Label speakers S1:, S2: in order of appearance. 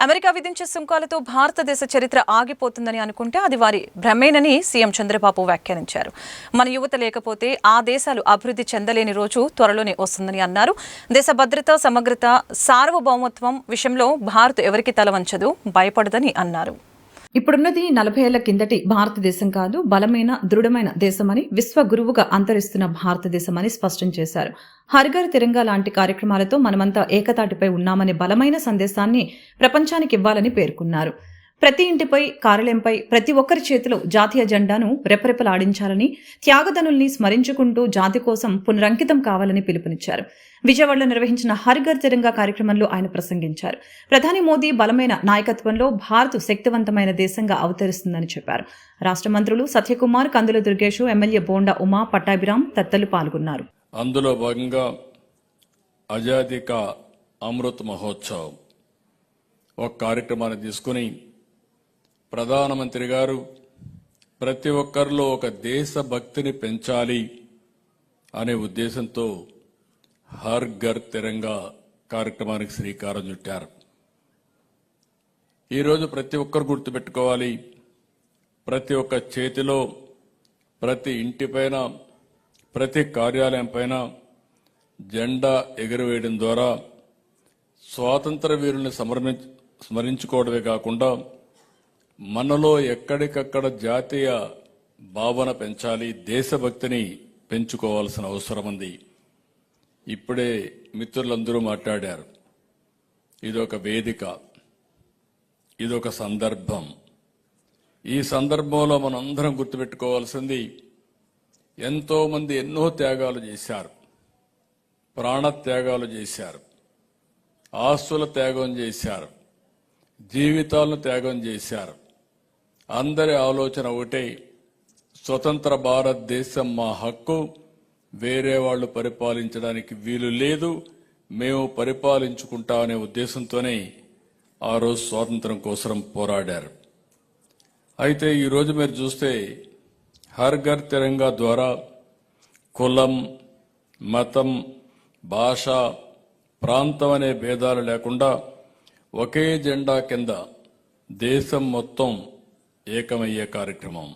S1: America విధించే సుంకాలతో భారతదేశ చరిత్ర ఆగిపోతుందని అనుకుంటే అది వారి భ్రమేనని సీఎం చంద్రబాబు వ్యాఖ్యానించారు. మన యువత లేకపోతే ఆ దేశాలు అభివృద్ధి చెందలేని రోజు త్వరలోనే వస్తుందని అన్నారు. దేశ భద్రత, సమగ్రత, సార్వభౌమత్వం విషయంలో భారత్ ఎవరికి తలవంచదు, భయపడదని అన్నారు.
S2: ఇప్పుడున్నది 40 ఏళ్ల కిందటి భారతదేశం కాదు, బలమైన దృఢమైన దేశమని, విశ్వగురువుగా అంతరిస్తున్న భారతదేశమని స్పష్టం చేశారు. హర్ఘర్ తిరంగా లాంటి కార్యక్రమాలతో మనమంతా ఏకతాటిపై ఉన్నామనే బలమైన సందేశాన్ని ప్రపంచానికి ఇవ్వాలని పేర్కొన్నారు. ప్రతి ఇంటిపై, కార్యాలయంపై, ప్రతి ఒక్కరి చేతిలో జాతీయ జెండాను రెపరెపలాడించాలని, త్యాగదనుల్ని స్మరించుకుంటూ జాతి కోసం పునరంకితం కావాలని పిలుపునిచ్చారు. విజయవాడలో నిర్వహించిన హర్ఘర్ తిరంగా కార్యక్రమంలో ఆయన ప్రసంగించారు. ప్రధాని మోదీ బలమైన నాయకత్వంలో భారత్ శక్తివంతమైన దేశంగా అవతరిస్తుందని చెప్పారు. రాష్ట్ర మంత్రులు సత్యకుమార్, కందుల దుర్గేష్, ఎమ్మెల్యే బోండా ఉమా, పట్టాభిరామ్ తదితరులు పాల్గొన్నారు.
S3: అందులో భాగంగా ఆజాదీ కా అమృత్ మహోత్సవ్ ఒక కార్యక్రమాన్ని తీసుకుని ప్రధానమంత్రి గారు ప్రతి ఒక్కరిలో ఒక దేశభక్తిని పెంచాలి అనే ఉద్దేశంతో హర్ ఘర్ తిరంగా కార్యక్రమానికి శ్రీకారం చుట్టారు. ఈరోజు ప్రతి ఒక్కరు గుర్తుపెట్టుకోవాలి, ప్రతి ఒక్క చేతిలో, ప్రతి ఇంటిపైన, ప్రతి కార్యాలయం పైన జెండా ఎగురవేయడం ద్వారా స్వాతంత్ర వీరుల్ని స్మరించుకోవడమే కాకుండా మనలో ఎక్కడికక్కడ జాతీయ భావన పెంచాలి, దేశభక్తిని పెంచుకోవాల్సిన అవసరం ఉంది. ఇప్పుడే మిత్రులందరూ మాట్లాడారు. ఇదొక వేదిక, ఇదొక సందర్భం. ఈ సందర్భంలో మనందరం గుర్తుపెట్టుకోవాల్సింది, ఎంతో మంది ఎన్నో త్యాగాలు చేశారు, ప్రాణత్యాగాలు చేశారు, ఆస్తుల త్యాగం చేశారు, జీవితాలను త్యాగం చేశారు. అందరి ఆలోచన ఒకటే, స్వతంత్ర భారతదేశం మా హక్కు, వేరే వాళ్ళు పరిపాలించడానికి వీలు లేదు, మేము పరిపాలించుకుంటామనే ఉద్దేశంతోనే ఆ రోజు స్వాతంత్రం కోసం పోరాడారు. అయితే ఈరోజు మీరు చూస్తే హర్ ఘర్ తిరంగా ద్వారా కులం, మతం, భాష, ప్రాంతం అనే భేదాలు లేకుండా ఒకే జెండా కింద దేశం మొత్తం ఏకమయ్యే కార్యక్రమం.